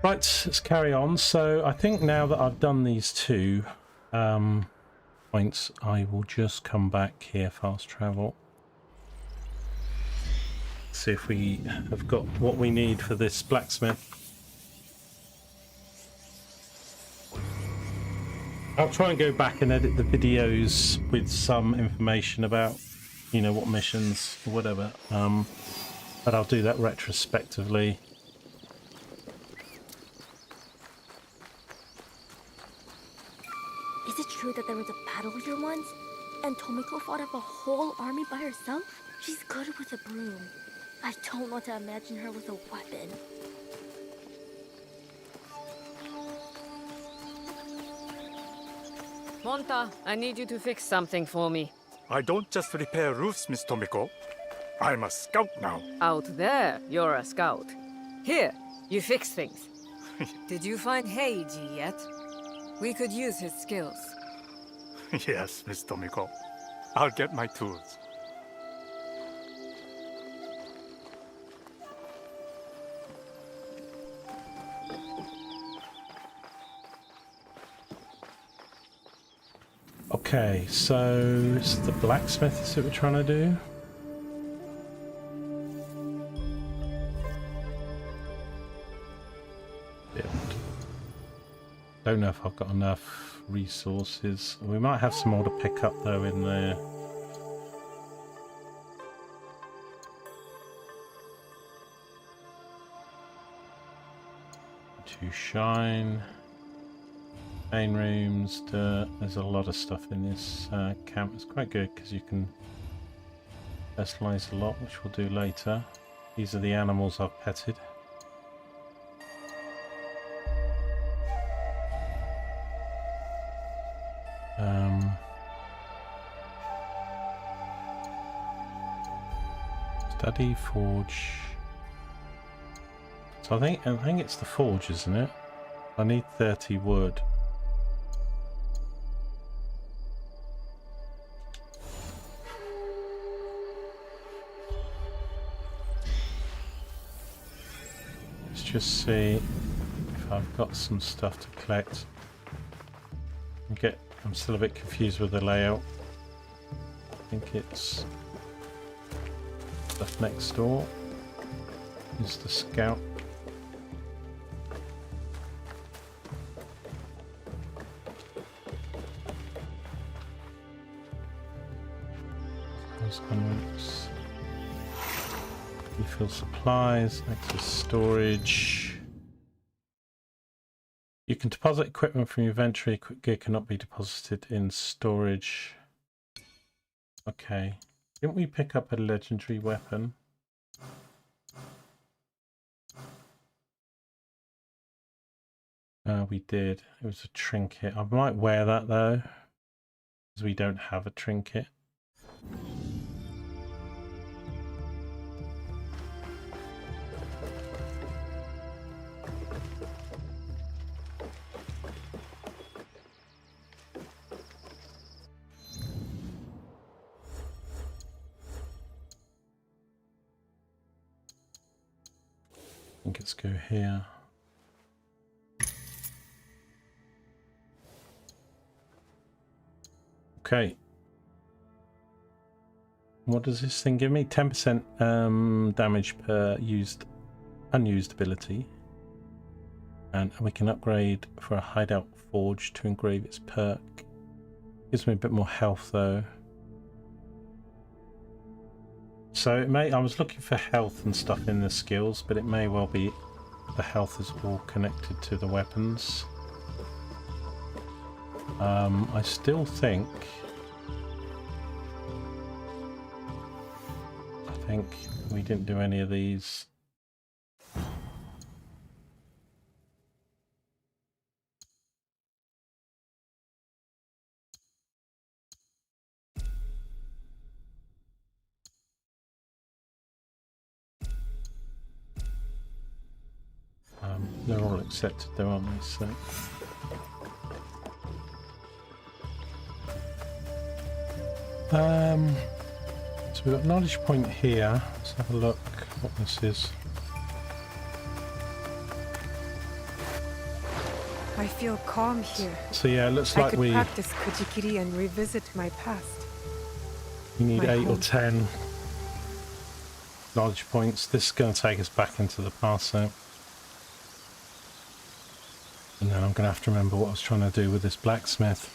Right, let's carry on. So I think now that I've done these two points, I will just come back here, fast travel. See if we have got what we need for this blacksmith. I'll try and go back and edit the videos with some information about, you know, what missions or whatever. But I'll do that retrospectively. Is it true that there was a battle here once? And Tomiko fought off a whole army by herself? She's good with a broom. I don't want to imagine her with a weapon. Monta, I need you to fix something for me. I don't just repair roofs, Miss Tomiko. I'm a scout now. Out there, you're a scout. Here, you fix things. Did you find Heiji yet? We could use his skills. Yes, Miss Tomiko. I'll get my tools. Okay, so it's the blacksmith is what we're trying to do. Build. Don't know if I've got enough resources. We might have some more to pick up though in there. To shine. Main rooms, there's a lot of stuff in this camp. It's quite good because you can personalize a lot, which we'll do later. These are the animals I've petted. Study, forge. So I think it's the forge, isn't it? I need 30 wood. Just see if I've got some stuff to collect. I'm still a bit confused with the layout. I think it's stuff next door is the scout. Those convents. Refill supplies, access storage. You can deposit equipment from your inventory. Quick gear cannot be deposited in storage. Okay. Didn't we pick up a legendary weapon? We did. It was a trinket. I might wear that though, because we don't have a trinket. I think let's go here. Okay. What does this thing give me? 10% damage per unused ability. And we can upgrade for a hideout forge to engrave its perk. Gives me a bit more health though. So it may, I was looking for health and stuff in the skills, but it may well be the health is all connected to the weapons. I still think we didn't do any of these. They're all accepted though, aren't they? So so we've got knowledge point here. Let's have a look what this is. I feel calm here. So yeah, it looks I like could we practice Kujikiri and revisit my past. you need my 8 or home. 10 knowledge points. This is going to take us back into the past, so. And then I'm going to have to remember what I was trying to do with this blacksmith.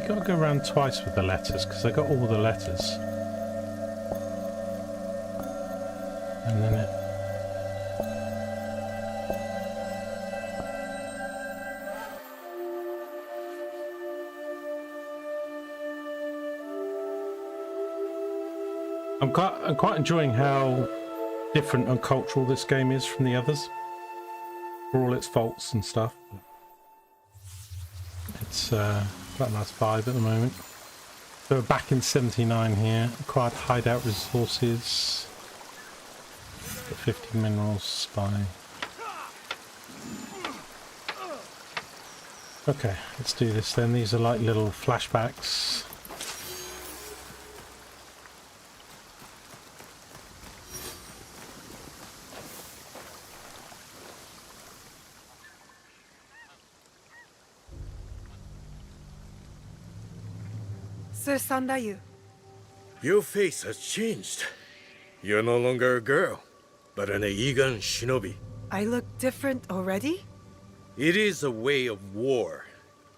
Got to go around twice with the letters because I got all the letters, and then it. I'm quite enjoying how different and cultural this game is from the others, for all its faults and stuff. It's quite a nice vibe at the moment. So we're back in 79 here. Acquired hideout resources. Got 50 minerals, spy. Okay, let's do this then. These are like little flashbacks. Sir Sandayu, Your face has changed. You're no longer a girl, but an Igan shinobi. I look different already? It is a way of war.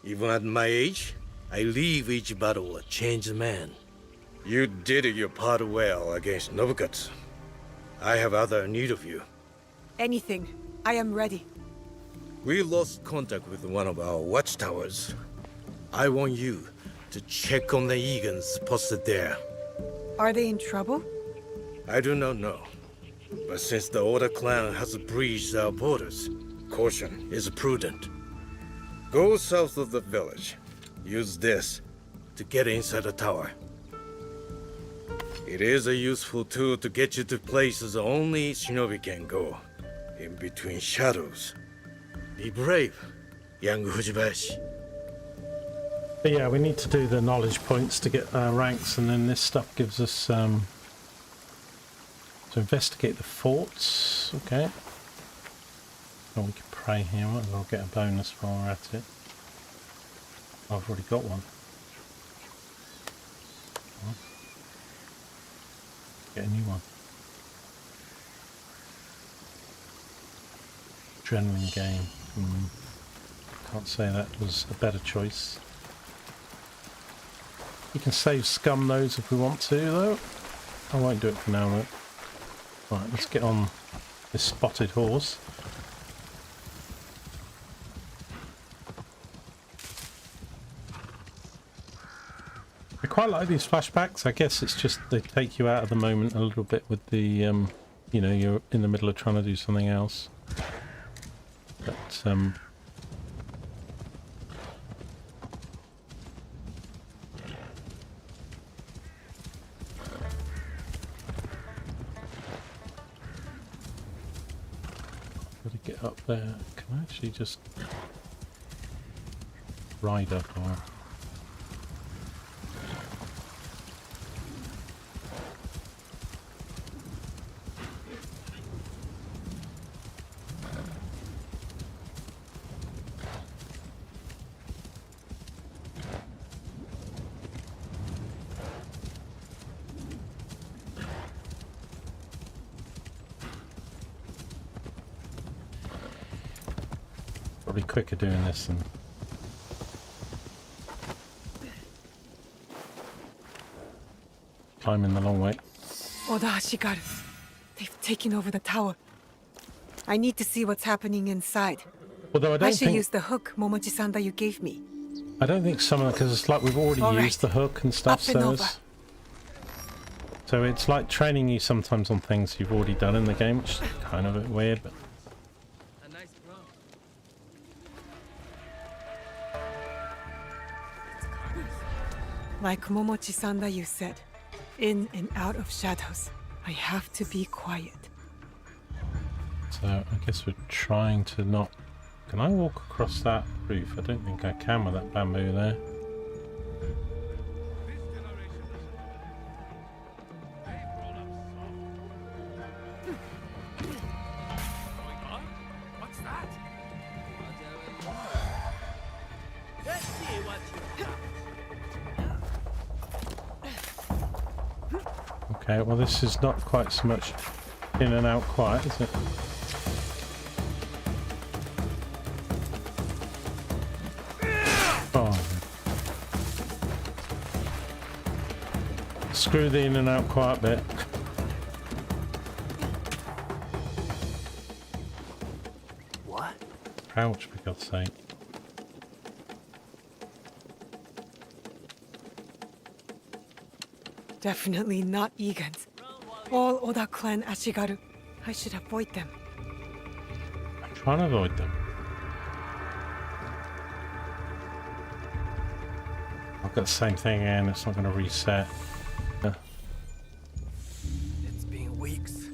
Even at my age, I leave each battle a changed man. You did your part well against Nobukatsu. I have other need of you. Anything. I am ready. We lost contact with one of our watchtowers. I want you to check on the Egans posted there. Are they in trouble? I do not know. But since the Oda clan has breached our borders, caution is prudent. Go south of the village. Use this to get inside the tower. It is a useful tool to get you to places only shinobi can go. In between shadows. Be brave, young Fujibayashi. But yeah, we need to do the knowledge points to get ranks, and then this stuff gives us to investigate the forts. Okay. Oh, we can pray here. Might as well get a bonus while we're at it. Oh, I've already got one. Oh. Get a new one. Adrenaline game. Can't say that was a better choice. We can save scum those if we want to, though. I won't do it for now, though. Right, let's get on this spotted horse. I quite like these flashbacks. I guess it's just they take you out of the moment a little bit with the, you know, you're in the middle of trying to do something else. But, gotta get up there. Can I actually just ride up or... Probably quicker doing this than climbing the long way. Oda Hashigaru. They've taken over the tower. I need to see what's happening inside. Although I I don't should think use the hook Momochi-san that you gave me. I don't think some of them, because it's like we've already All used the right. hook and stuff. Up and So over. so it's like training you sometimes on things you've already done in the game, which is kind of a bit weird. But Like Momochi-san you said, in and out of shadows. I have to be quiet. so I guess we're trying to not. Can I walk across that roof? I don't think I can with that bamboo there. Okay, well this is not quite so much in and out quiet, is it? Oh. Screw the in and out quiet bit. What? Ouch, for God's sake. Definitely not Igan's. All Oda clan Ashigaru. I should avoid them. I'm trying to avoid them. I've got the same thing again, it's not going to reset. Yeah. It's been weeks.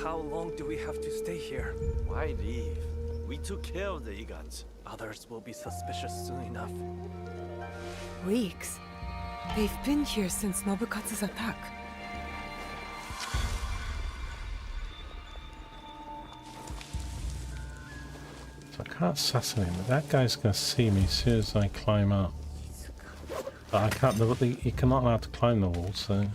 How long do we have to stay here? Why leave? We took care of the Igans. Others will be suspicious soon enough. Weeks? They've been here since Nobukatsu's attack. So I can't assassinate him, but that guy's going to see me as soon as I climb up. But I can't, you cannot allow to climb the wall, so...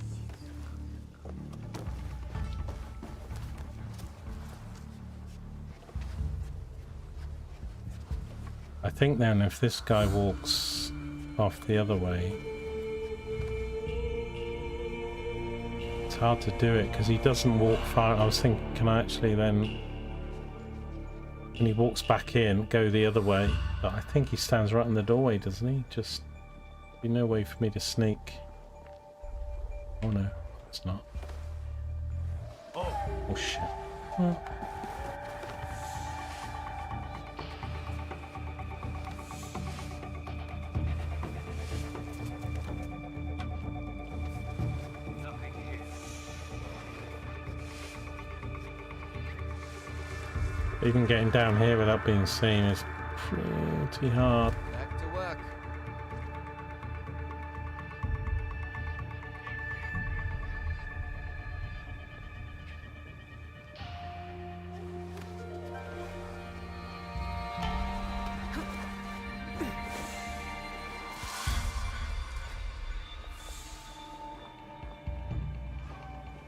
I think then if this guy walks off the other way, it's hard to do it because he doesn't walk far. I was thinking, can I actually then, when he walks back in, go the other way? But I think he stands right in the doorway, doesn't he? Just be no way for me to sneak. Oh no, it's not. Oh shit. Well. Even getting down here without being seen is pretty hard. Back to work.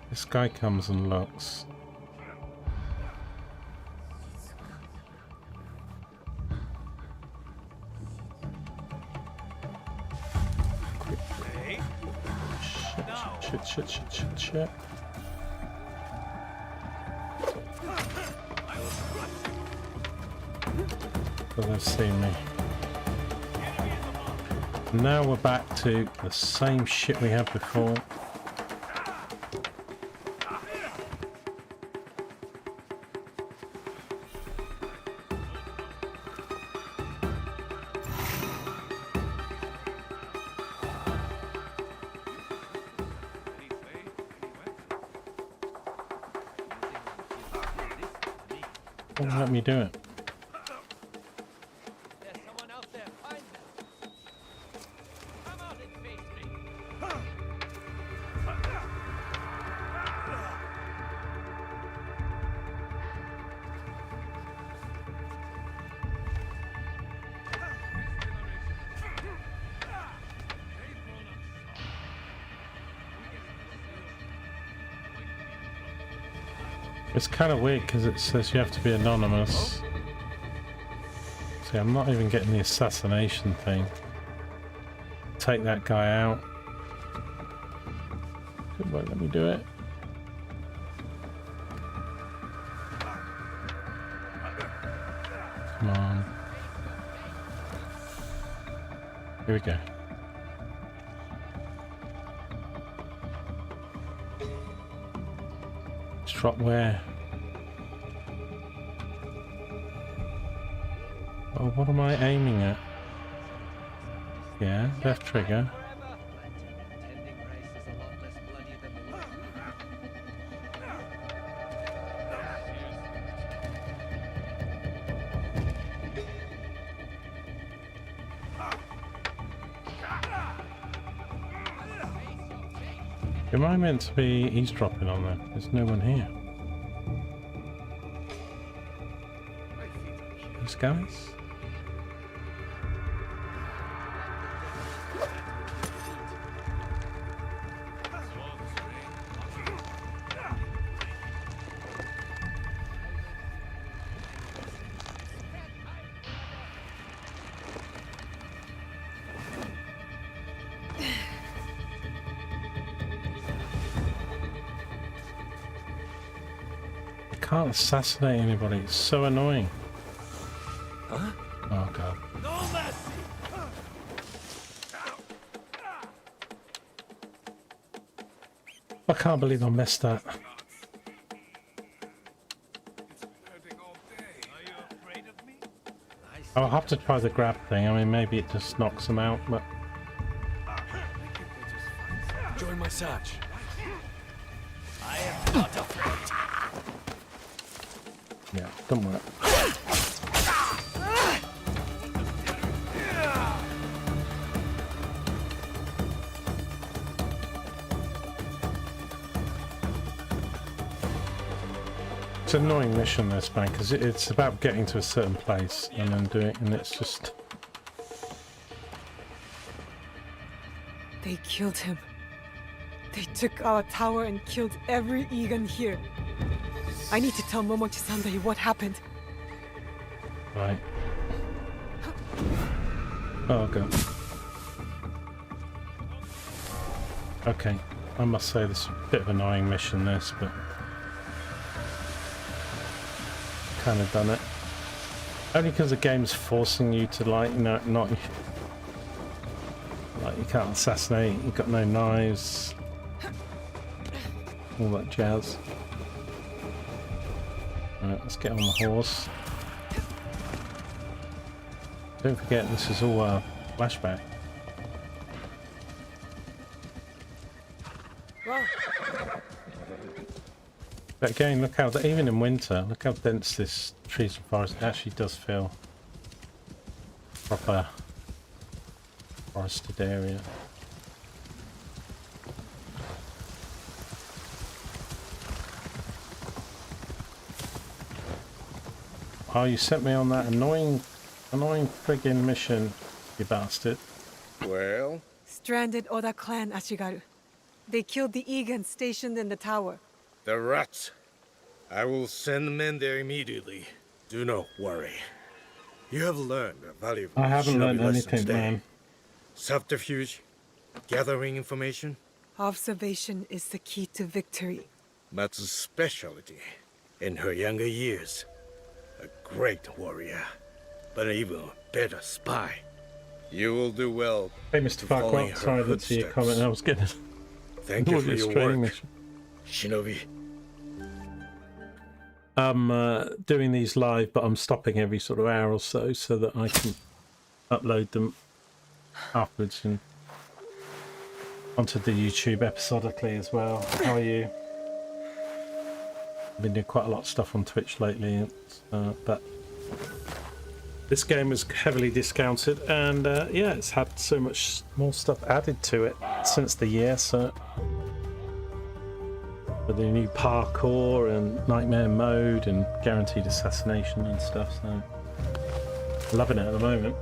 This guy comes and looks. Shit. Well, they've seen me. Now we're back to the same shit we had before. Won't let me do it. There's someone out there. Find them. Come out and face me. It's kind of weird because it says you have to be anonymous. See, I'm not even getting the assassination thing. Take that guy out. It won't let me do it. Come on. Here we go. Drop where? Oh, what am I aiming at? Yeah, left trigger. Am I meant to be eavesdropping on that? There's no one here. These guys? Can't assassinate anybody, it's so annoying. Huh? Oh god. No mercy! I can't believe I missed that. I'll have to try the grab thing. I mean, maybe it just knocks them out, but... Join my search. I am not afraid. Yeah, don't worry. It's an annoying mission, this man, because it's about getting to a certain place and then doing it, and it's just... They killed him. They took our tower and killed every Igan here. I need to tell Momochi-Sandai what happened. Right. Oh god. Okay, I must say this is a bit of an annoying mission, this, but... kind of done it. Only because the game's forcing you to, like, you know, not... like, you can't assassinate, you've got no knives. All that jazz. Right, let's get on the horse. Don't forget, this is all flashback. But again, look how, even in winter, look how dense this trees and forest actually does feel. Proper forested area. Oh, you sent me on that annoying friggin' mission, you bastard. Well, Stranded Oda clan, Ashigaru. They killed the Igan stationed in the tower. the rats. I will send men there immediately. Do not worry. You have learned a valuable I haven't shinobi learned lesson anything, today. man. Subterfuge, gathering information, Observation is the key to victory. Matsu's specialty in her younger years. A great warrior, but an even better spy. You will do well. Hey, Mr. following Farquhar, her sorry I didn't see your footsteps. comment. I was getting Thank you for this your training work, mission. Shinobi. I'm doing these live, but I'm stopping every sort of hour or so that I can upload them afterwards and onto the YouTube episodically as well. How are you? I've been doing quite a lot of stuff on Twitch lately, but this game is heavily discounted, and yeah, it's had so much more stuff added to it since the year, so with the new parkour and nightmare mode and guaranteed assassination and stuff, so loving it at the moment.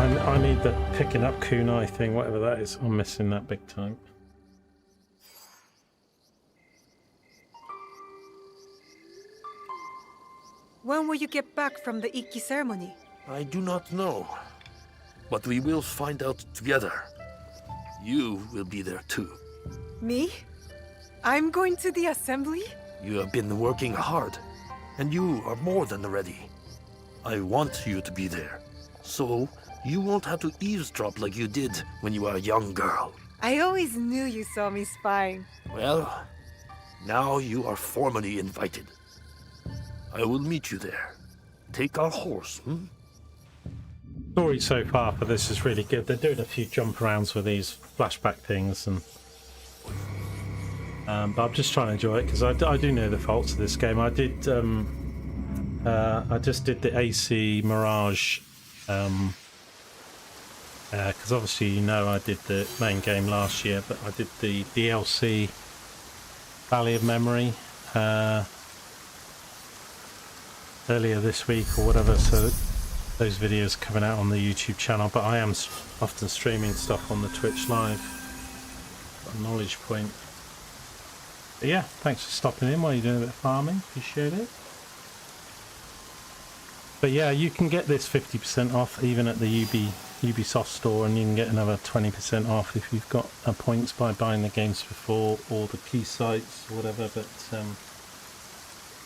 I need the picking up kunai thing, whatever that is. I'm missing that big time. When will you get back from the Ikki ceremony? I do not know. But we will find out together. You will be there too. Me? I'm going to the assembly? You have been working hard, and you are more than ready. I want you to be there, so you won't have to eavesdrop like you did when you were a young girl. I always knew you saw me spying. Well, now you are formally invited. I will meet you there. Take our horse, Story so far for this is really good. They're doing a few jump arounds with these flashback things, and but I'm just trying to enjoy it because I do know the faults of this game. I did I just did the AC Mirage because obviously you know I did the main game last year, but I did the DLC Valley of Memory earlier this week or whatever, so those videos are coming out on the YouTube channel, but I am often streaming stuff on the Twitch live. Got a knowledge point. But yeah, thanks for stopping in while you're doing a bit of farming, appreciate it. But yeah, you can get this 50% off even at the Ubisoft store, and you can get another 20% off if you've got points by buying the games before or the key sites or whatever. But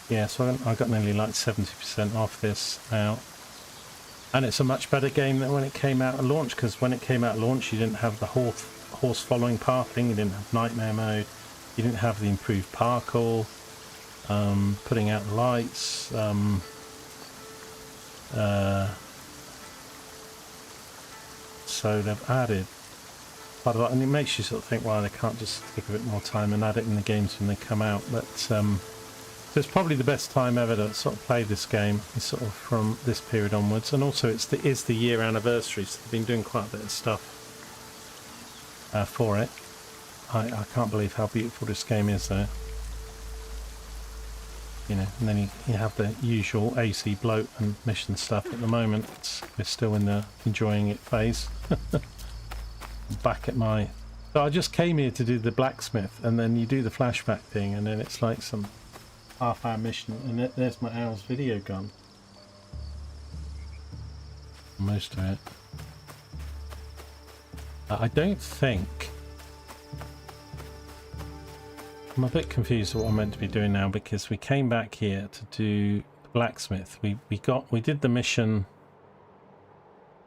yeah, so I got nearly like 70% off this now, and it's a much better game than when it came out at launch, because when it came out at launch you didn't have the horse following path thing, you didn't have nightmare mode, you didn't have the improved parkour, putting out the lights, so they've added quite a lot, and it makes you sort of think, well, they can't just take a bit more time and add it in the games when they come out. But so it's probably the best time ever to sort of play this game, is sort of from this period onwards. And also it is the year anniversary, so they've been doing quite a bit of stuff for it. I can't believe how beautiful this game is though. You know, and then you have the usual AC bloat and mission stuff at the moment. We're still in the enjoying it phase. Back at my... So I just came here to do the blacksmith, and then you do the flashback thing, and then it's like some half-hour mission, and there's my Owl's video gone. Most of it. I don't think... I'm a bit confused what I'm meant to be doing now, because we came back here to do the blacksmith. We did the mission.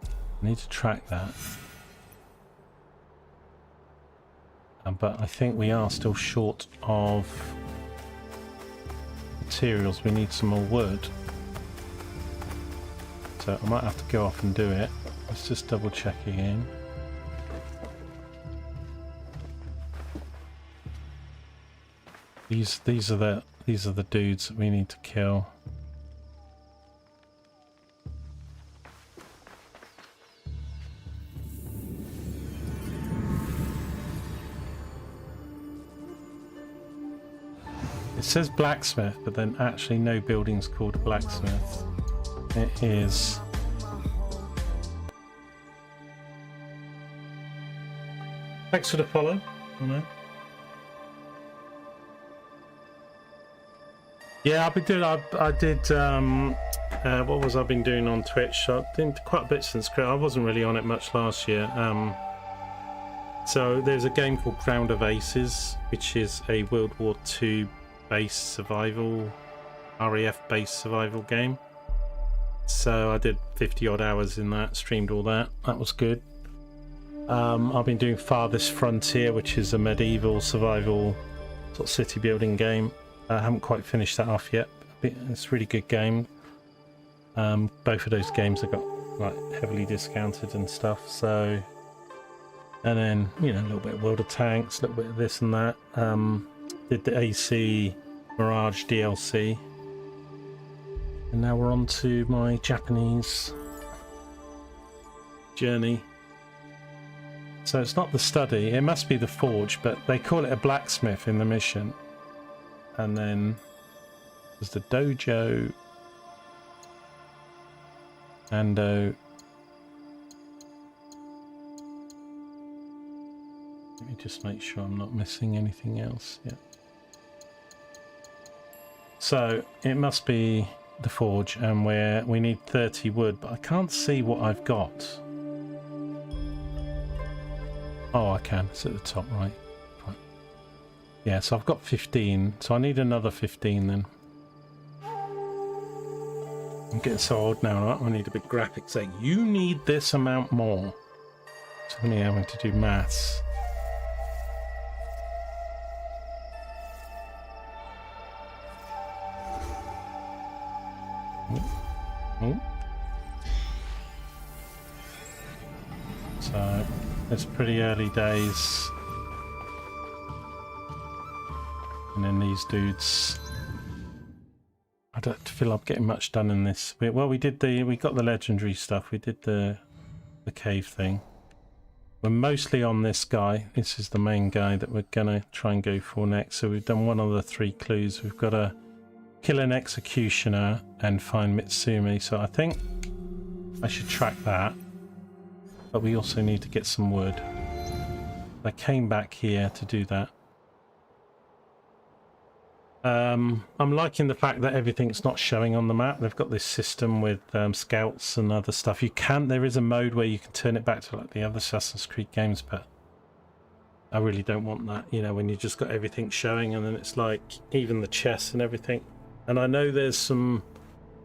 I need to track that. But I think we are still short of materials. We need some more wood. So I might have to go off and do it. Let's just double check again. These are the dudes that we need to kill. It says blacksmith, but then actually no building's called blacksmith. It is... Thanks for the follow. Yeah, I've been doing. I did. What was I been doing on Twitch? I've been quite a bit since. I wasn't really on it much last year. So there's a game called Ground of Aces, which is a World War II based survival, RAF based survival game. So I did 50 odd hours in that, streamed all that. That was good. I've been doing Farthest Frontier, which is a medieval survival sort of city building game. I haven't quite finished that off yet. It's a really good game. Both of those games have got like heavily discounted and stuff. So, and then a little bit of World of Tanks, a little bit of this and that. Did the AC Mirage DLC, and now we're on to my Japanese journey. So it's not the study, it must be the forge, but they call it a blacksmith in the mission. And then there's the dojo, Ando, Let me just make sure I'm not missing anything else. Yeah. So it must be the forge, and we need 30 wood, but I can't see what I've got. Oh, I can. It's at the top right. Yeah, so I've got 15, so I need another 15 then. I'm getting so old now, right? I need a big graphic saying, you need this amount more. So me having to do maths. Oh. So it's pretty early days. And then these dudes, I don't feel I'm getting much done in this. Well, we got the legendary stuff. We did the cave thing. We're mostly on this guy. This is the main guy that we're gonna try and go for next. So we've done one of the 3 clues. We've got to kill an executioner and find Mitsumi. So I think I should track that. But we also need to get some wood. I came back here to do that. I'm liking the fact that everything's not showing on the map. They've got this system with scouts and other stuff. There is a mode where you can turn it back to like the other Assassin's Creed games, but I really don't want that, you know, when you just got everything showing and then it's like even the chests and everything. And I know there's some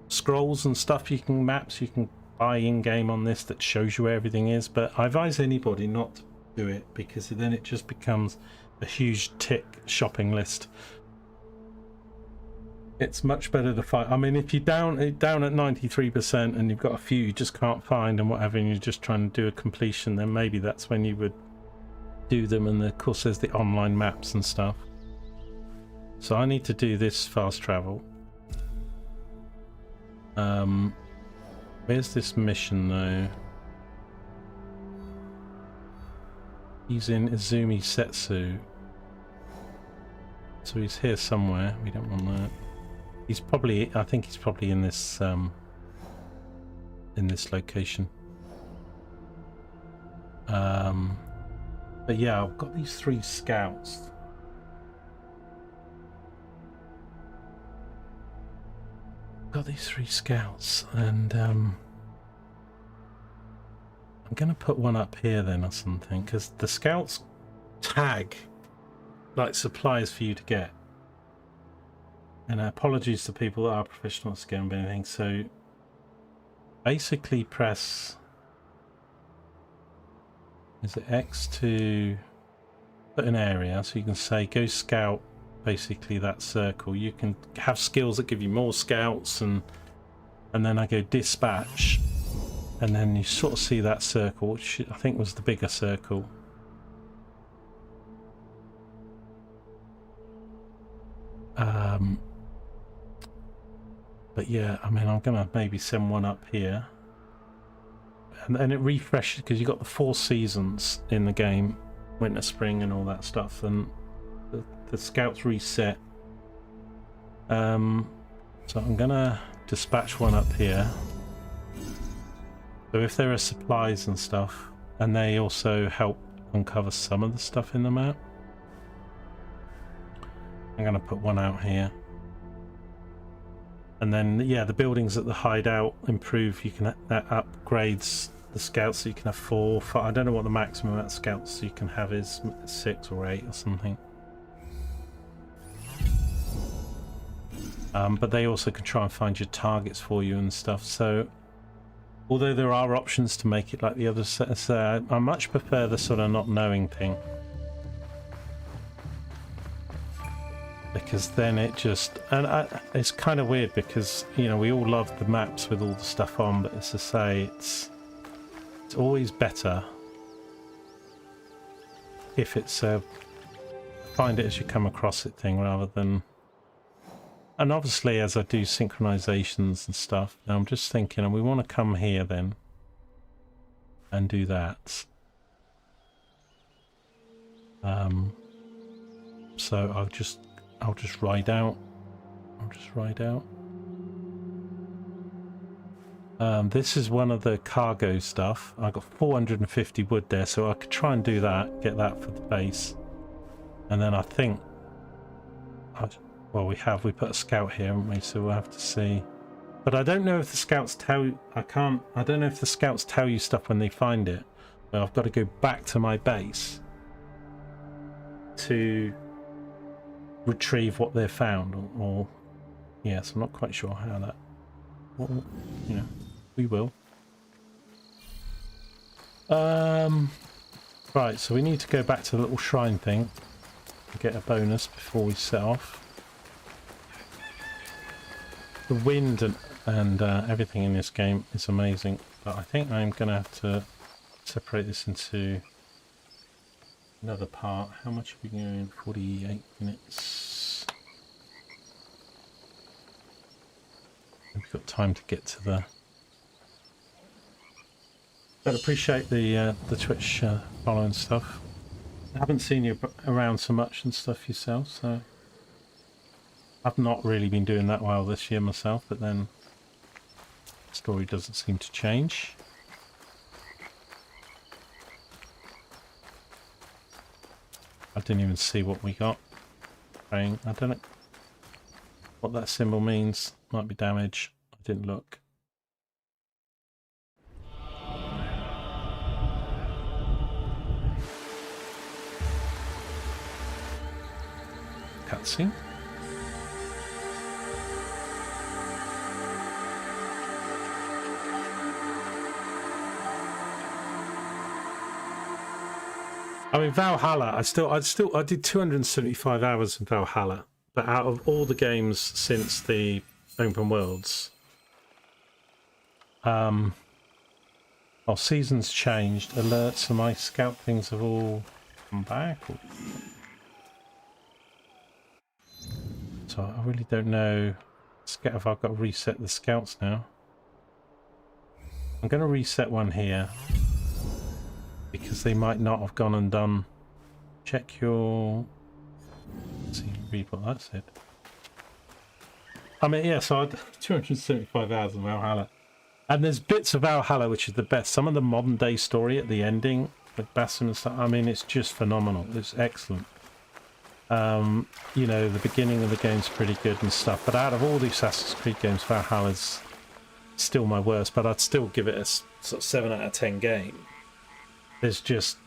scrolls and stuff maps you can buy in-game on this that shows you where everything is, but I advise anybody not to do it because then it just becomes a huge tick shopping list. It's much better to fight. I mean, if you're down at 93% and you've got a few you just can't find and whatever, and you're just trying to do a completion, then maybe that's when you would do them. And of course, there's the online maps and stuff. So I need to do this fast travel. Where's this mission though? He's in Izumi Setsu. So he's here somewhere. We don't want that. He's probably, I think he's probably in this location. But yeah, I've got these 3 scouts. And I'm gonna put one up here then or something, because the scouts tag like supplies for you to get. And apologies to people that are professional at scaling or anything. So basically press, is it X to put an area, so you can say go scout basically that circle. You can have skills that give you more scouts, and then I go dispatch, and then you sort of see that circle, which I think was the bigger circle. But yeah, I mean, I'm gonna maybe send one up here, and then it refreshes because you got the 4 seasons in the game, winter, spring, and all that stuff, and the scouts reset. So I'm gonna dispatch one up here. So if there are supplies and stuff, and they also help uncover some of the stuff in the map, I'm gonna put one out here. And then, yeah, the buildings at the hideout improve. You can that upgrades the scouts, so you can have 4, 5. I don't know what the maximum amount of scouts you can have is, 6 or 8 or something. But they also can try and find your targets for you and stuff. So, although there are options to make it like the other sets, I much prefer the sort of not knowing thing. Because then it just, it's kind of weird because, you know, we all love the maps with all the stuff on, but as to say, it's always better if it's a find it as you come across it thing rather than, and obviously as I do synchronizations and stuff, now I'm just thinking, and we want to come here then and do that. So I'll just ride out. This is one of the cargo stuff. I got 450 wood there, so I could try and do that, get that for the base. And then I think, well, we put a scout here, haven't we? So we'll have to see. But I don't know if the scouts tell you, I don't know if the scouts tell you stuff when they find it. But I've got to go back to my base to retrieve what they've found, or yes, I'm not quite sure how that, well, you know, we will. Right, so we need to go back to the little shrine thing and get a bonus before we set off. The wind and everything in this game is amazing, but I think I'm gonna have to separate this into another part. How much are we going? 48 minutes. We've got time to get to the... But appreciate the Twitch following stuff. I haven't seen you around so much and stuff yourself, so I've not really been doing that well this year myself, but then the story doesn't seem to change. I didn't even see what we got. I don't know what that symbol means. Might be damage. I didn't look. Cutscene. I mean, Valhalla, I did 275 hours in Valhalla, but out of all the games since the open worlds, well, seasons changed, alerts and my scout things have all come back. So I really don't know if I've got to reset the scouts now. I'm going to reset one here, because they might not have gone and done. Check your... Let's see, read what that said. I mean, yeah, so I had 275 hours in Valhalla. And there's bits of Valhalla which is the best. Some of the modern day story at the ending with Basim and stuff, I mean, it's just phenomenal. It's excellent. You know, the beginning of the game's pretty good and stuff. But out of all the Assassin's Creed games, Valhalla's still my worst. But I'd still give it a sort of 7 out of 10 game. There's just,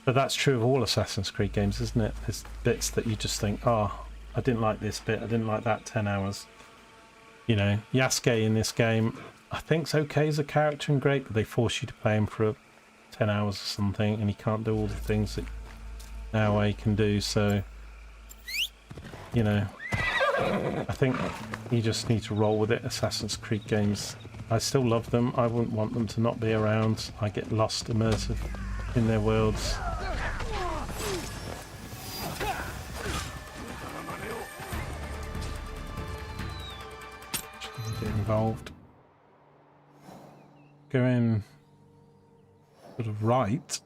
but that's true of all Assassin's Creed games, isn't it? There's bits that you just think, oh, I didn't like this bit, I didn't like that 10 hours. You know, Yasuke in this game, I think's okay as a character and great, but they force you to play him for 10 hours or something, and he can't do all the things that Naoe can do, so, you know, I think you just need to roll with it. Assassin's Creed games, I still love them, I wouldn't want them to not be around. I get lost immersive in their worlds. Get involved. Go in sort of right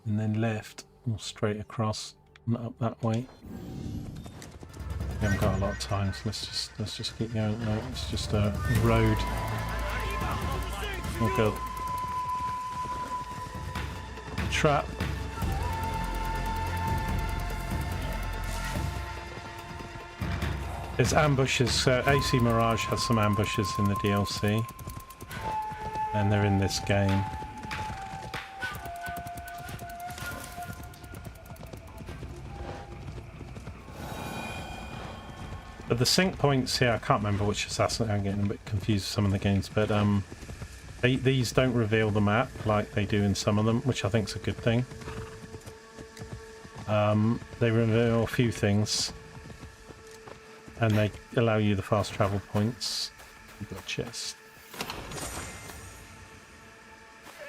and then left or straight across and up that way. We haven't got a lot of time, so let's just keep going. No, it's just a road. Oh god. Trap. There's ambushes. AC Mirage has some ambushes in the DLC, and they're in this game. But the sync points here, I can't remember which assassin. I'm getting a bit confused with some of the games, but these don't reveal the map like they do in some of them, which I think is a good thing. They reveal a few things, and they allow you the fast travel points. You've got a chest.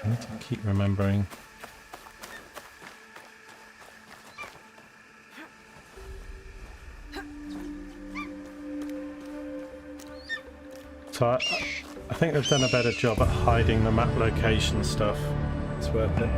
I need to keep remembering. So I think they've done a better job at hiding the map location stuff. It's worth it.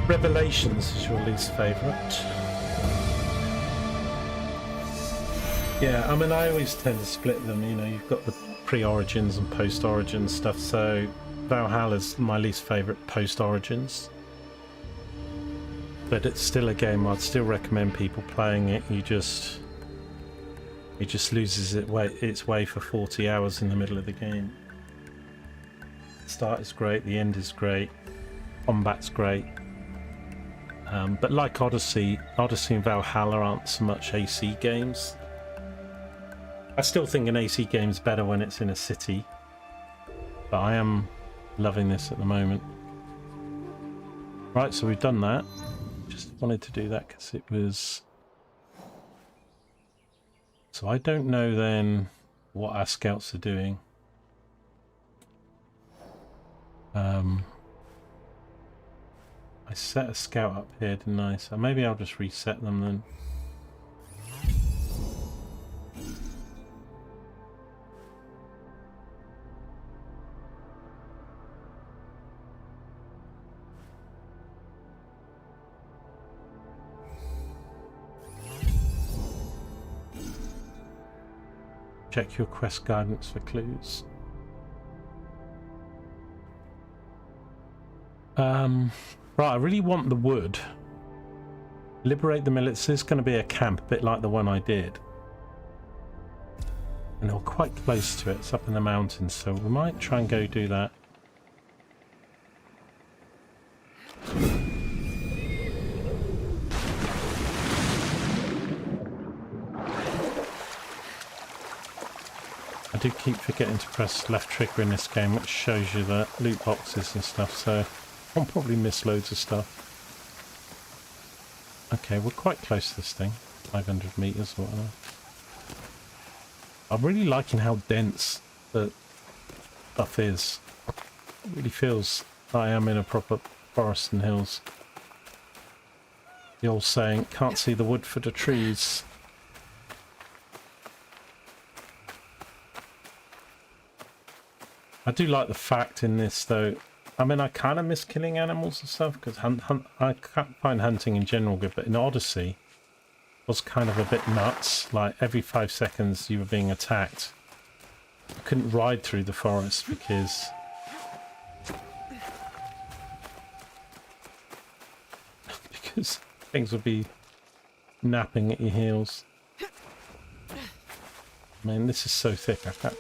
Revelations is your least favourite. Yeah, I mean, I always tend to split them. You know, you've got the pre-Origins and post-Origins stuff, so Valhalla's my least favourite post-Origins. But it's still a game I'd still recommend people playing it. It just loses its way for 40 hours in the middle of the game. The start is great, the end is great, combat's great. But like Odyssey and Valhalla aren't so much AC games. I still think an AC game's better when it's in a city, but I am loving this at the moment. Right, so we've done that. Just wanted to do that because it was... So I don't know then what our scouts are doing. I set a scout up here, didn't I? So maybe I'll just reset them then. Check your quest guidance for clues. Right, I really want the wood. Liberate the milits. This is going to be a camp, a bit like the one I did. And we're quite close to it. It's up in the mountains, so we might try and go do that. I do keep forgetting to press left trigger in this game, which shows you the loot boxes and stuff, so I'll probably miss loads of stuff. Okay, we're quite close to this thing. 500 meters or whatever. I'm really liking how dense the stuff is. It really feels like I am in a proper forest and hills. The old saying, can't see the wood for the trees. I do like the fact in this though, I mean, I kind of miss killing animals and stuff because I can't find hunting in general good, but in Odyssey it was kind of a bit nuts. Like every 5 seconds you were being attacked. I couldn't ride through the forest because things would be napping at your heels. Man, this is so thick. I can't.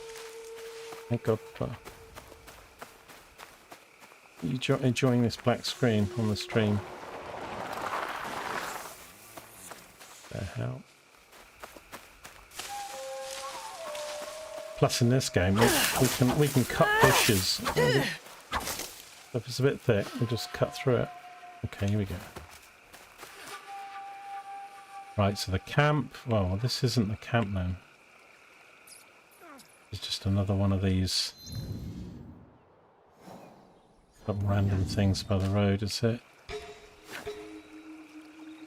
Thank God. You enjoying this black screen on the stream? The hell. Plus, in this game, we can cut bushes. If it's a bit thick, we just cut through it. Okay, here we go. Right, so the camp. Well, this isn't the camp then. It's just another one of these. Some random things by the road, is it?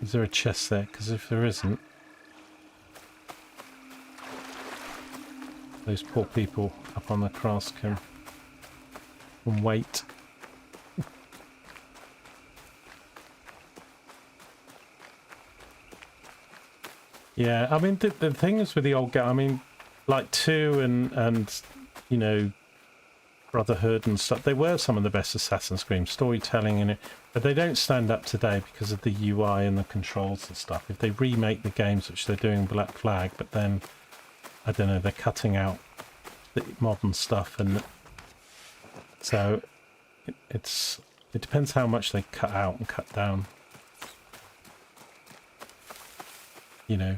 Is there a chest there? Because if there isn't, those poor people up on the cross can wait. Yeah, I mean the thing is with the old game, I mean, like 2 and you know, Brotherhood and stuff, they were some of the best Assassin's Creed storytelling in it, but they don't stand up today because of the UI and the controls and stuff. If they remake the games, which they're doing Black Flag, but then I don't know, they're cutting out the modern stuff, and so it depends how much they cut out and cut down, you know.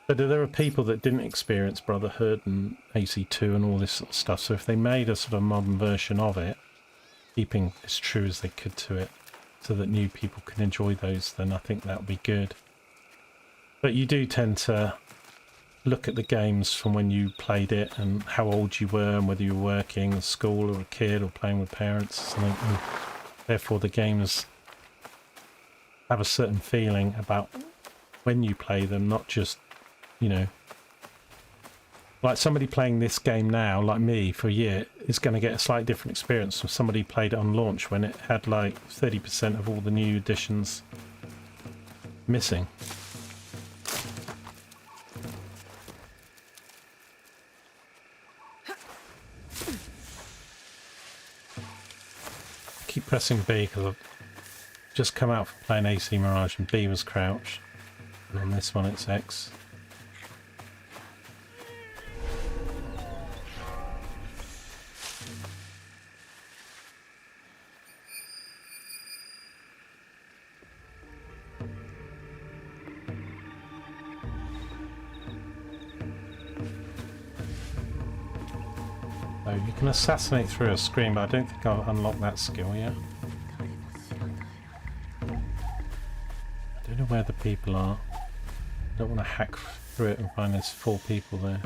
But there are people that didn't experience Brotherhood and AC2 and all this sort of stuff, so if they made a sort of modern version of it, keeping as true as they could to it, so that new people can enjoy those, then I think that would be good. But you do tend to look at the games from when you played it and how old you were and whether you were working at school or a kid or playing with parents or something, and therefore the games have a certain feeling about when you play them, not just, you know, like somebody playing this game now, like me, for a year, is going to get a slightly different experience from somebody who played it on launch when it had like 30% of all the new additions missing. Keep pressing B because I've just come out from playing AC Mirage and B was crouch, and on this one it's X. Oh, you can assassinate through a screen, but I don't think I've unlocked that skill yet. Don't know where the people are. Don't want to hack through it and find there's 4 people there.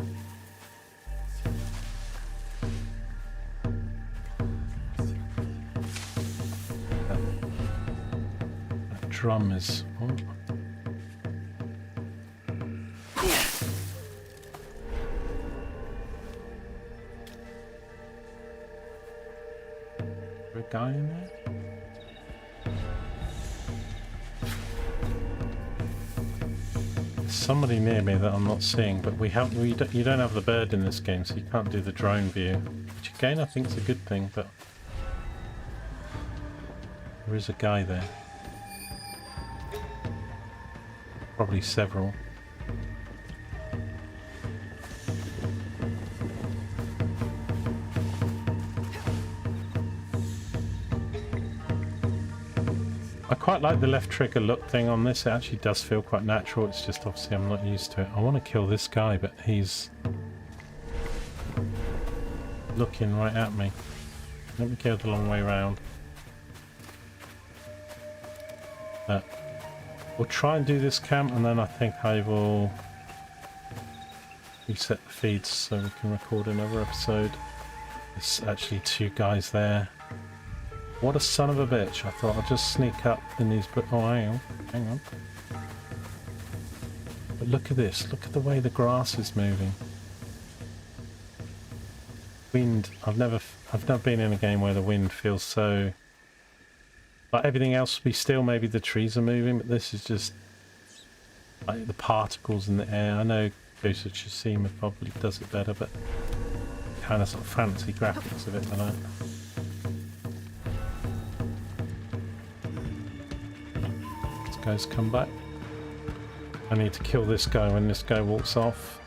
That drum is... Oh. Guy in there? There's somebody near me that I'm not seeing, but you don't have the bird in this game, so you can't do the drone view, which again I think is a good thing, but there is a guy there. Probably several. I quite like the left trigger look thing on this. It actually does feel quite natural. It's just obviously I'm not used to it. I want to kill this guy, but he's looking right at me. Let me go the long way around. We'll try and do this camp, and then I think I will reset the feeds so we can record another episode. There's actually 2 guys there. What a son of a bitch. I thought I'd just sneak up in these... Oh, hang on. But look at this. Look at the way the grass is moving. Wind. I've never been in a game where the wind feels so... Like everything else will be still. Maybe the trees are moving, but this is just... like the particles in the air. I know Ghost of Tsushima probably does it better, but... kind of sort of fancy graphics of it, I know. Guys, come back. I need to kill this guy when this guy walks off.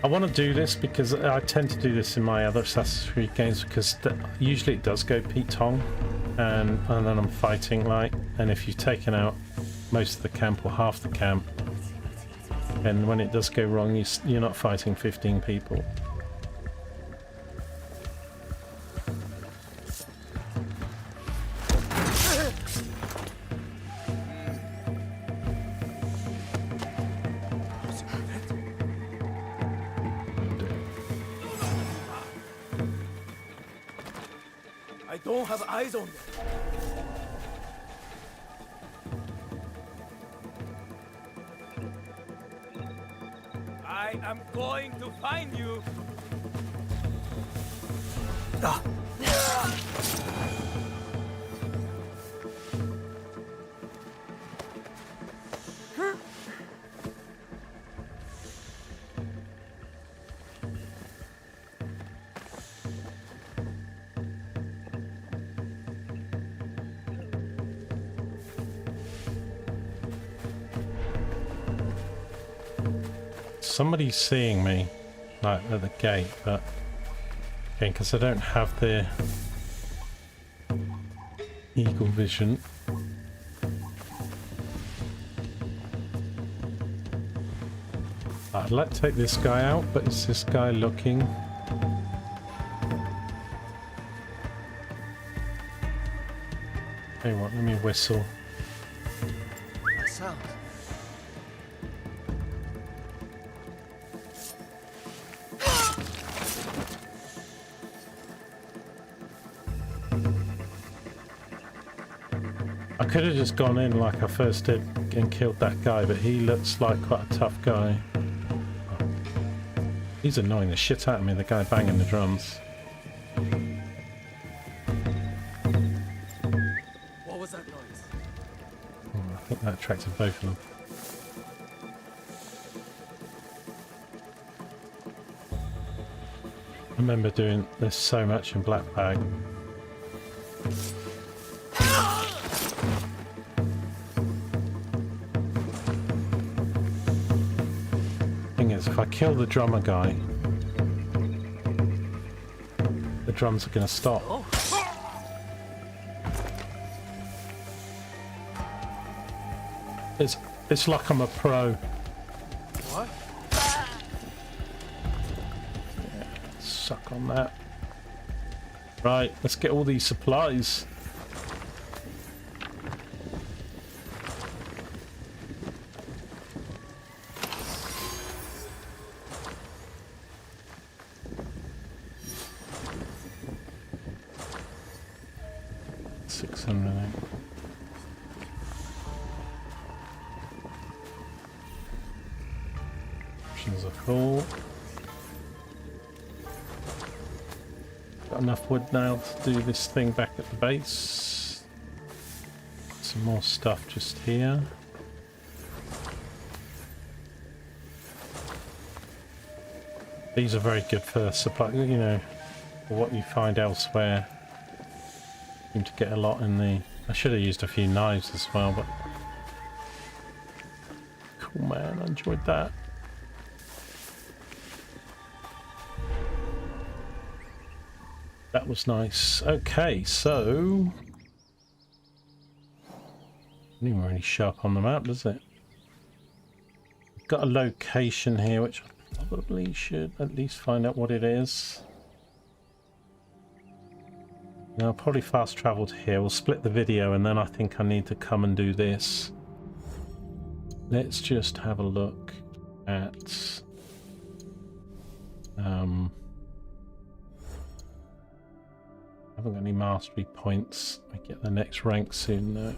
I want to do this because I tend to do this in my other Assassin's Creed games because usually it does go Pete Tong and then I'm fighting like, and if you've taken out most of the camp or half the camp, then when it does go wrong you're not fighting 15 people. I don't have eyes on them. I am going to find you. Somebody's seeing me, like at the gate, but again, because I don't have the eagle vision. I'd like to take this guy out, but is this guy looking? Hey, what? Let me whistle. A sound. I could have just gone in like I first did and killed that guy, but he looks like quite a tough guy. He's annoying the shit out of me, the guy banging the drums. What was that noise? Oh, I think that attracted both of them. I remember doing this so much in Black Bag. Thing is, if I kill the drummer guy, the drums are going to stop. It's like I'm a pro. What? Suck on that. Right, let's get all these supplies. Options are full. Got enough wood now to do this thing back at the base. Some more stuff just here. These are very good for supply, you know, for what you find elsewhere. Seem to get a lot in the... I should have used a few knives as well, but... Cool, man, I enjoyed that. That was nice. Okay, so... Doesn't even really show up on the map, does it? We've got a location here, which I probably should at least find out what it is. Now, I'll probably fast travel to here. We'll split the video, and then I think I need to come and do this. Let's just have a look at... I haven't got any mastery points. I get the next rank soon, though.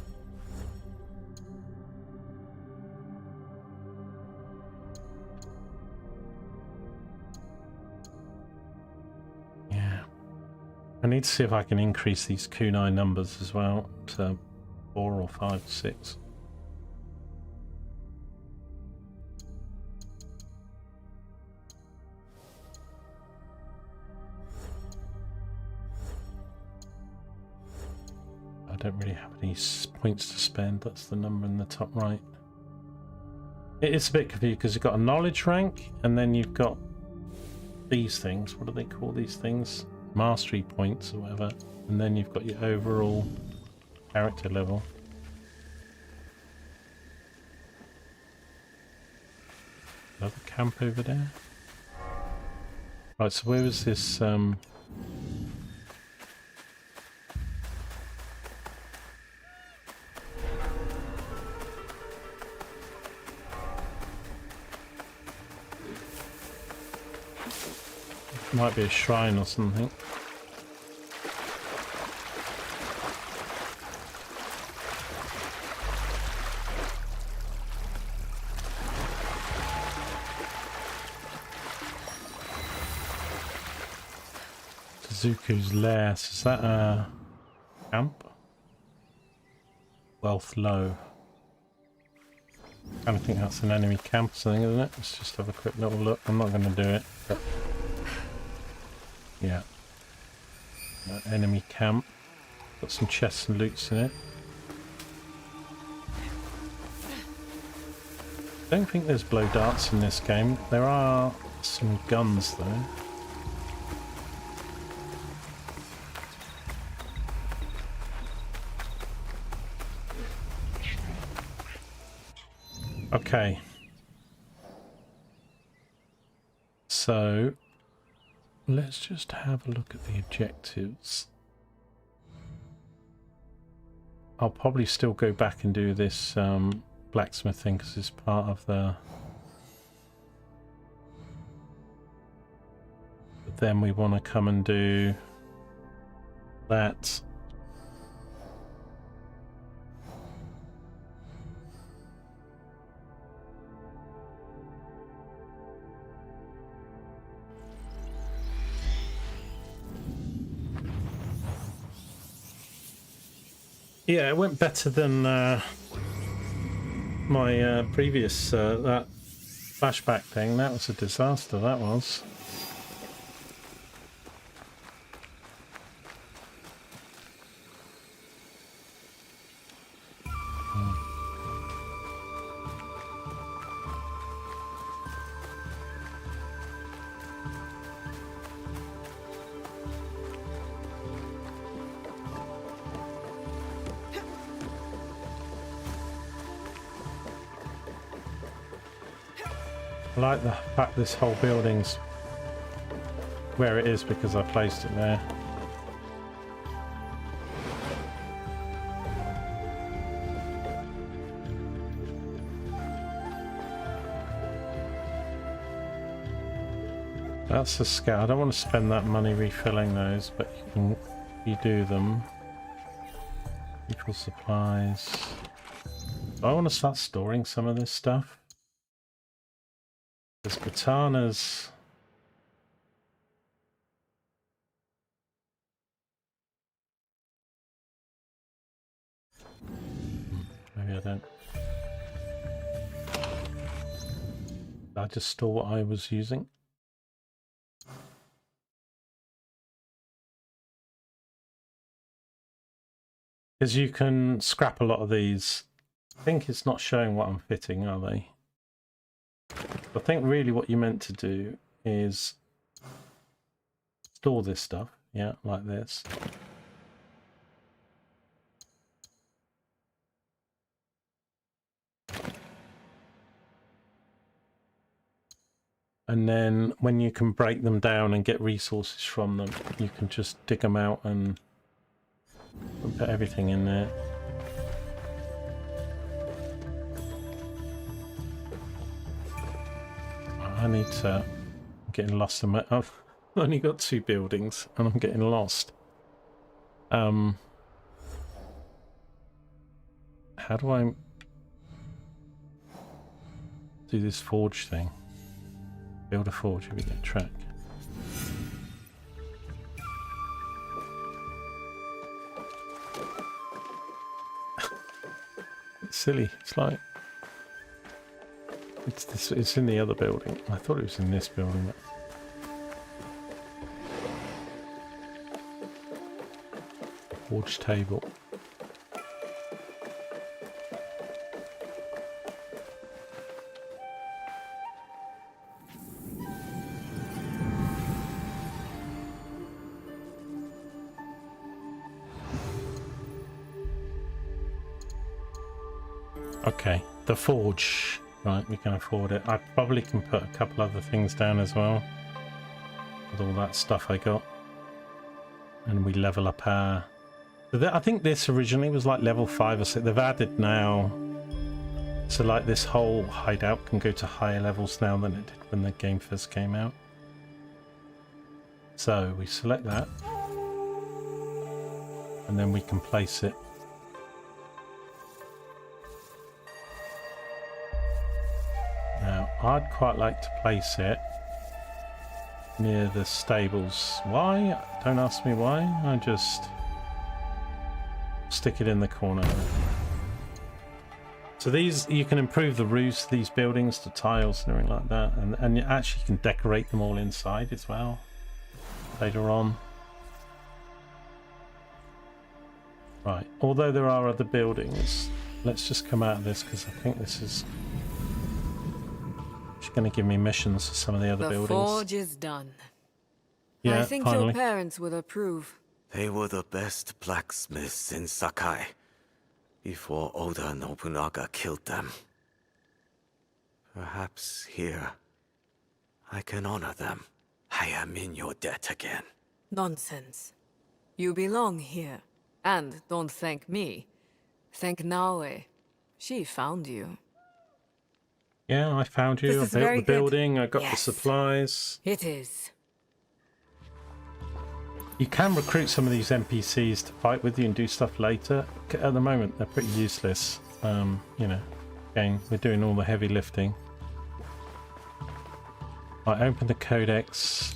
Yeah. I need to see if I can increase these kunai numbers as well to 4 or 5 or 6. I don't really have any points to spend. That's the number in the top right. It is a bit confusing because you've got a knowledge rank and then you've got these things. What do they call these things? Mastery points or whatever. And then you've got your overall character level. Another camp over there. Right, so where was this? Might be a shrine or something. Zuku's lair. Is that a camp? Wealth low. I kind of think that's an enemy camp or something, isn't it? Let's just have a quick little look. I'm not going to do it, but yeah. Enemy camp. Got some chests and loots in it. Don't think there's blow darts in this game. There are some guns though. Okay. So let's just have a look at the objectives. I'll probably still go back and do this blacksmith thing because it's part of the... But then we want to come and do that. Yeah, it went better than my previous that flashback thing. That was a disaster. That was. I like the fact this whole building's where it is because I placed it there. That's a scout. I don't want to spend that money refilling those, but you can redo them. Equal supplies. I want to start storing some of this stuff. There's katanas. Maybe I don't. Did I just store what I was using? Because you can scrap a lot of these. I think it's not showing what I'm fitting, are they? I think really what you meant to do is store this stuff, yeah, like this. And then when you can break them down and get resources from them, you can just dig them out and put everything in there. I need to... I'm getting lost in my... I've only got 2 buildings and I'm getting lost. How do I do this forge thing? Build a forge if we get track. It's silly. It's like... It's in the other building. I thought it was in this building. But... Forge table. Okay, the forge. Right, we can afford it. I probably can put a couple other things down as well. With all that stuff I got. And we level up our... I think this originally was like level 5 or 6. They've added now... So like this whole hideout can go to higher levels now than it did when the game first came out. So we select that. And then we can place it. Now, I'd quite like to place it near the stables. Why? Don't ask me why. I just stick it in the corner. So these, you can improve the roofs, these buildings to tiles and everything like that. And you actually can decorate them all inside as well later on. Right, although there are other buildings, let's just come out of this because I think this is... going to give me missions for some of the other buildings. The forge is done. Yeah, I think finally. your parents will approve. They were the best blacksmiths in Sakai before Oda Nobunaga killed them. Perhaps here I can honor them. I am in your debt again. Nonsense. You belong here. And don't thank me. Thank Naoe. She found you. Yeah, I found you. I This is built very the building. I got the Yes. supplies. It is. You can recruit some of these NPCs to fight with you and do stuff later. At the moment, they're pretty useless. You know, again, we're doing all the heavy lifting. I open the codex.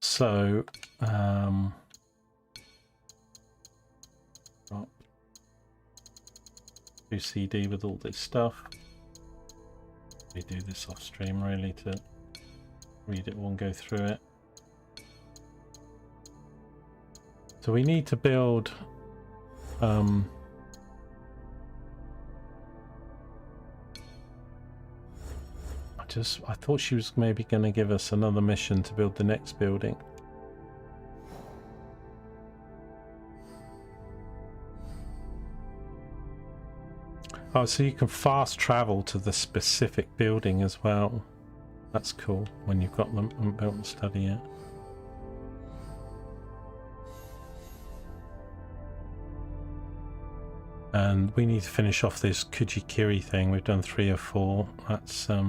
So, CD with all this stuff. We do this off stream really to read it all and go through it. So we need to build I thought she was maybe going to give us another mission to build the next building. Oh, so you can fast travel to the specific building as well. That's cool when you've got them and built and study yet. And we need to finish off this Kujikiri thing. We've done 3 or 4. That's let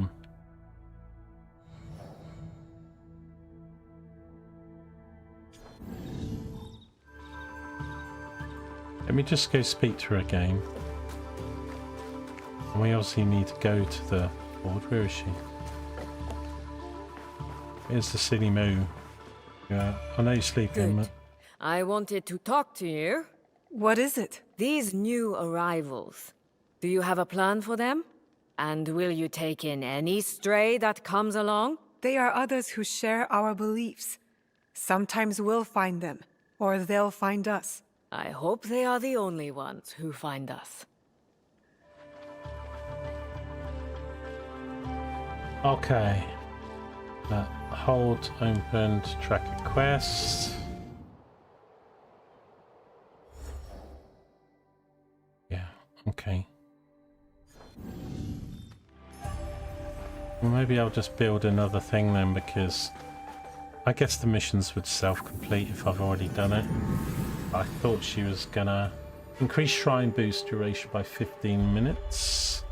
me just go speak to her again. And we obviously need to go to the board. Where is she? Here's the silly moo. Yeah, I know you're sleeping. Good. I wanted to talk to you. What is it? These new arrivals. Do you have a plan for them? And will you take in any stray that comes along? They are others who share our beliefs. Sometimes we'll find them, or they'll find us. I hope they are the only ones who find us. Okay. Hold open to track a quest. Yeah, okay. Well, maybe I'll just build another thing then, because I guess the missions would self-complete if I've already done it. I thought she was gonna increase shrine boost duration by 15 minutes.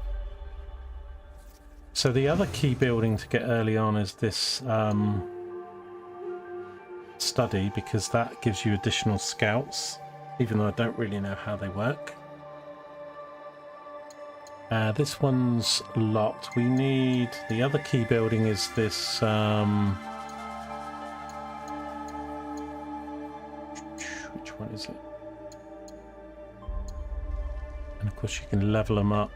So the other key building to get early on is this study, because that gives you additional scouts, even though I don't really know how they work. This one's locked. We need the other key building is this which one is it? And of course you can level them up.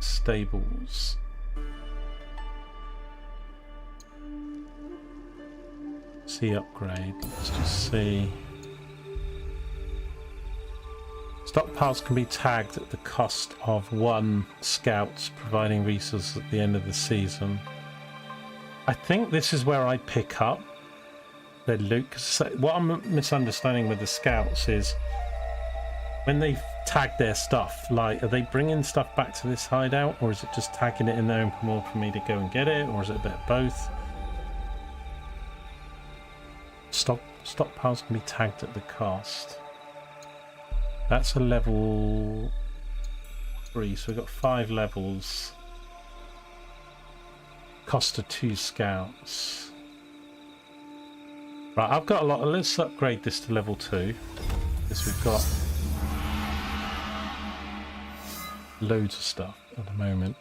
Stables. See upgrade. Let's just see. Stockpiles can be tagged at the cost of 1 scout, providing resources at the end of the season. I think this is where I pick up their loot. 'Cause what I'm misunderstanding with the scouts is when they tag their stuff, like, are they bringing stuff back to this hideout, or is it just tagging it in their open world for me to go and get it, or is it a bit of both? Stockpiles can be tagged at the cost. That's a level 3, so we've got 5 levels. Cost of 2 scouts. Right, I've got a lot. Let's upgrade this to level 2. Because we've got loads of stuff at the moment.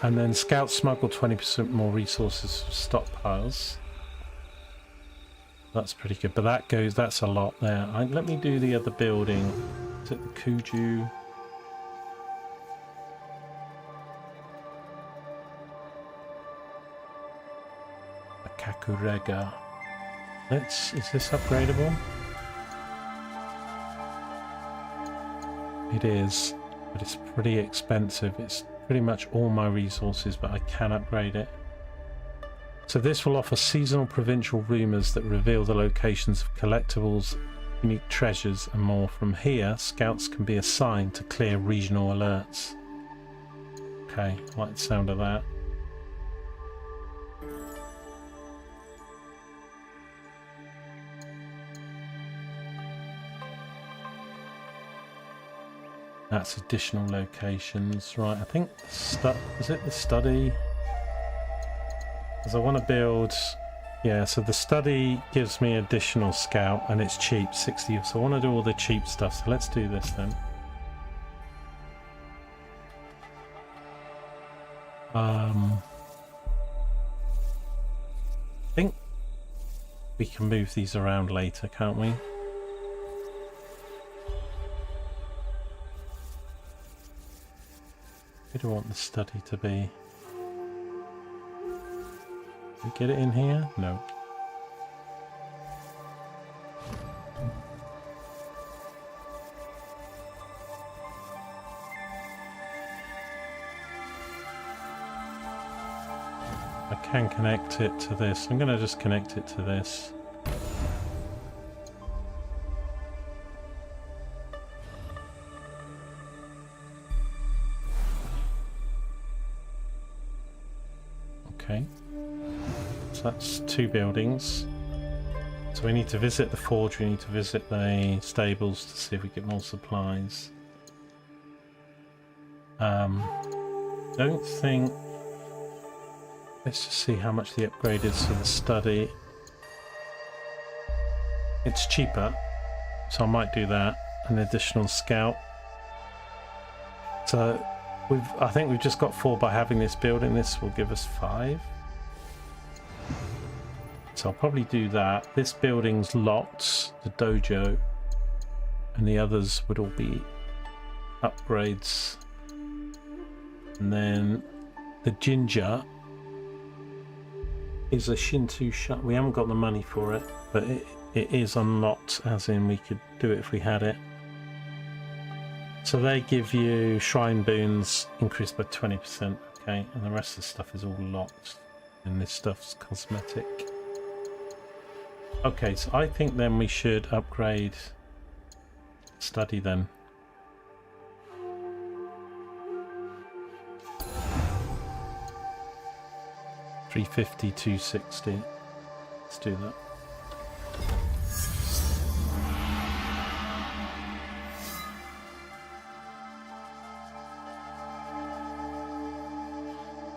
And then scouts smuggle 20% more resources for stockpiles. That's pretty good, but that's a lot there. Let me do the other building. Is it the Kuju? The Kakurega. Is this upgradable? It is, but it's pretty expensive. It's pretty much all my resources, but I can upgrade it. So this will offer seasonal provincial rumours that reveal the locations of collectibles, unique treasures and more. From here, scouts can be assigned to clear regional alerts. Okay, I like the sound of that. That's additional locations. Right, I think is it the study? Because I want to build, yeah, so the study gives me additional scout and it's cheap, 60, so I want to do all the cheap stuff, so let's do this then. I think we can move these around later, can't we? Where do I want the study to be? Can we get it in here? No. I can connect it to this. I'm going to just connect it to this. Okay. So that's 2 buildings. So we need to visit the forge, we need to visit the stables to see if we get more supplies. Don't think... Let's just see how much the upgrade is for the study. It's cheaper, so I might do that. An additional scout. So I think we've just got 4 by having this building. This will give us 5. So I'll probably do that. This building's locked, the dojo, and the others would all be upgrades. And then the ginger is a Shinto shut. We haven't got the money for it, but it is unlocked, as in we could do it if we had it. So they give you shrine boons increased by 20%, okay, and the rest of the stuff is all locked, and this stuff's cosmetic. Okay, so I think then we should upgrade study then. $350, $260. Let's do that.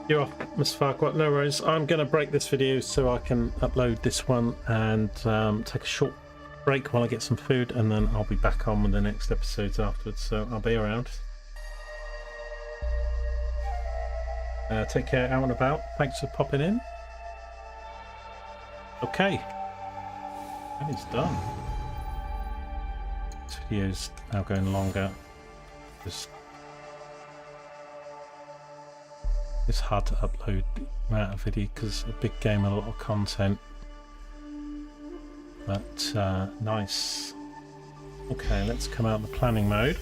You're off, Miss Farquhar. No worries. I'm going to break this video so I can upload this one and take a short break while I get some food, and then I'll be back on with the next episodes afterwards. So I'll be around. Take care out and about. Thanks for popping in. Okay. That is done. This video's now going longer. Just it's hard to upload the amount of video because a big game, a lot of content. But nice. Okay, let's come out of the planning mode.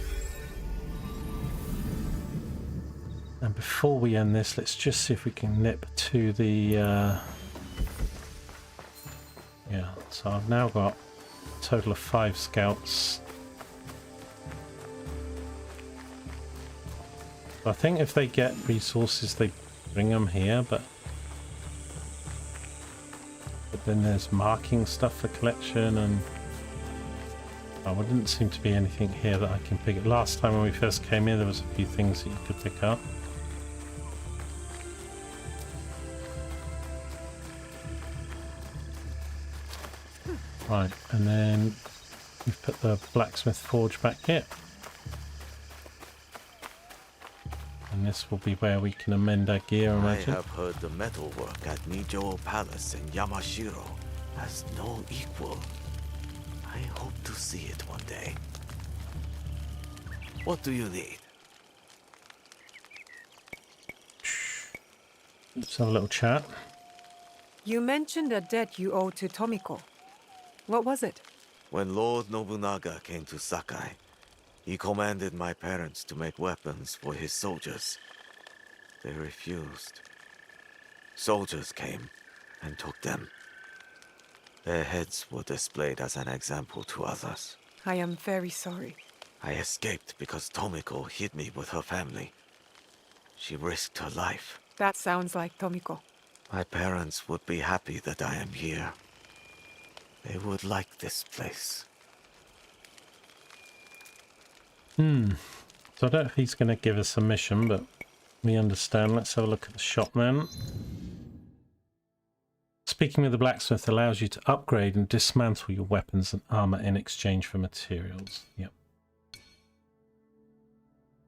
And before we end this, let's just see if we can nip to the yeah, so I've now got a total of 5 scouts. I think if they get resources, they bring them here, but then there's marking stuff for collection, and there didn't seem to be anything here that I can pick up. Last time when we first came here, there was a few things that you could pick up. Right, and then we've put the blacksmith forge back here. And this will be where we can amend our gear, I imagine. I have heard the metalwork at Nijo Palace in Yamashiro has no equal. I hope to see it one day. What do you need? Let's have a little chat. You mentioned a debt you owe to Tomiko. What was it? When Lord Nobunaga came to Sakai, he commanded my parents to make weapons for his soldiers. They refused. Soldiers came and took them. Their heads were displayed as an example to others. I am very sorry. I escaped because Tomiko hid me with her family. She risked her life. That sounds like Tomiko. My parents would be happy that I am here. They would like this place. So I don't know if he's going to give us a mission, but we understand. Let's have a look at the shop then. Speaking with the blacksmith allows you to upgrade and dismantle your weapons and armor in exchange for materials. Yep.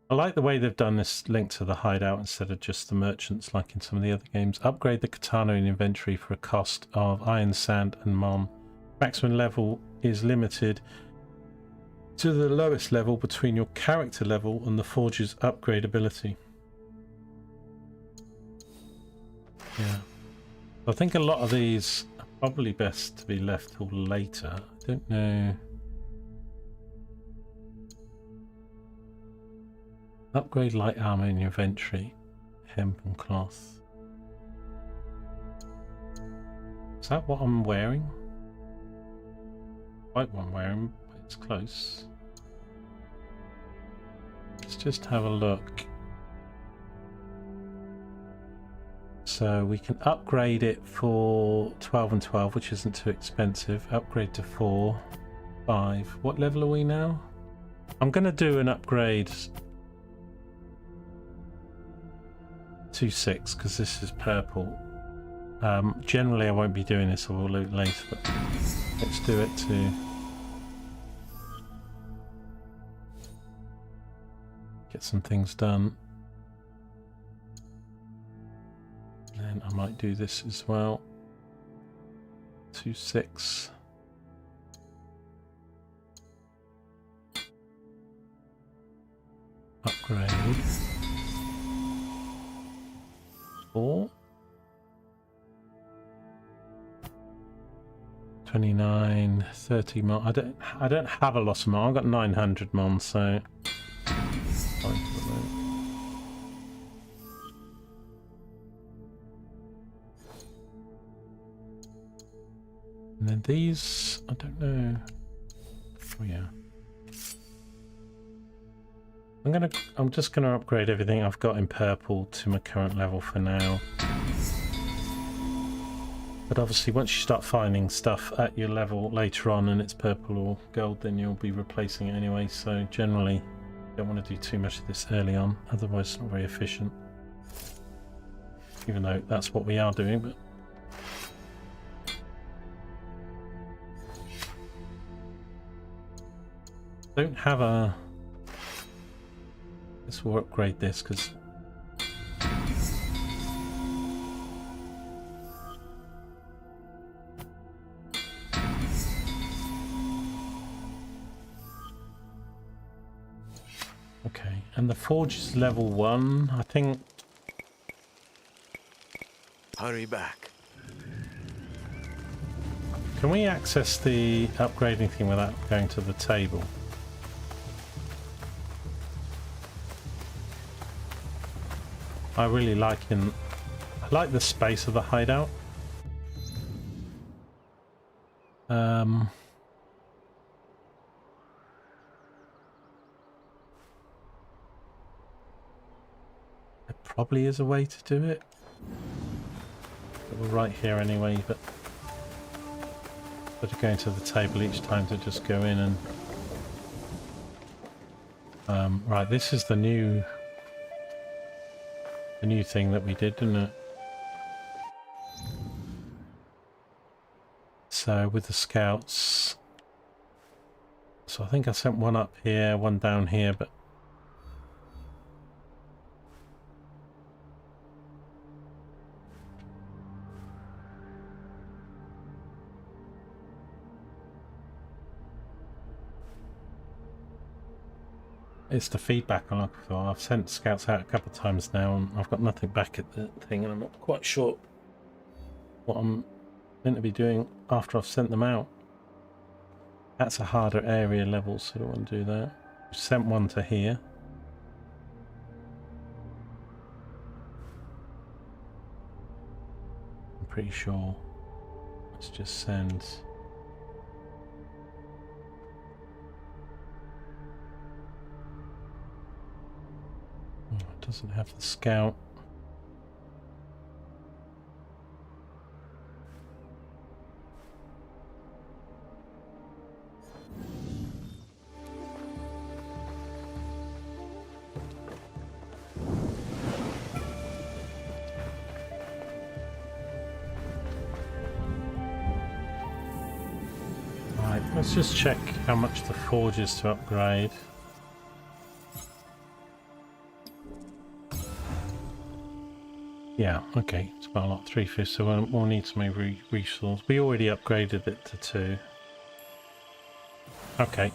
I like the way they've done this link to the hideout instead of just the merchants like in some of the other games. Upgrade the katana in inventory for a cost of iron, sand and mon. Maximum level is limited to the lowest level between your character level and the forge's upgrade ability. Yeah. I think a lot of these are probably best to be left till later. I don't know. Upgrade light armor in your inventory. Hemp and cloth. Is that what I'm wearing? Quite what I'm wearing, but it's close. Let's just have a look. So we can upgrade it for 12 and 12, which isn't too expensive. Upgrade to 4, 5. What level are we now? I'm going to do an upgrade to 6 because this is purple. Generally I won't be doing this, I will loot later, but let's do it to get some things done. And I might do this as well. 2, 6. Upgrade. 4. 29, 30 mon. I don't have a lot of mon. I've got 900 mon, so and then these, I don't know. Oh yeah. I'm just gonna upgrade everything I've got in purple to my current level for now. But obviously once you start finding stuff at your level later on and it's purple or gold, then you'll be replacing it anyway, so generally you don't want to do too much of this early on, otherwise it's not very efficient. Even though that's what we are doing, but don't have a... This will upgrade this because okay, and the forge is level 1, I think. Hurry back. Can we access the upgrading thing without going to the table? I really like I like the space of the hideout. There probably is a way to do it. But we're right here anyway, but going to the table each time to just go in and right, this is the new thing that we did, didn't it? So with the scouts, so I think I sent one up here, one down here, but it's the feedback I'm looking for. I've sent scouts out a couple of times now and I've got nothing back at the thing, and I'm not quite sure what I'm meant to be doing after I've sent them out. That's a harder area level, so I don't want to do that. I've sent one to here. I'm pretty sure. Let's just send... Doesn't have the scout. Right, let's just check how much the forge is to upgrade. Yeah, okay, it's about a lot, 3/5, so we'll need some resource. We already upgraded it to 2. Okay,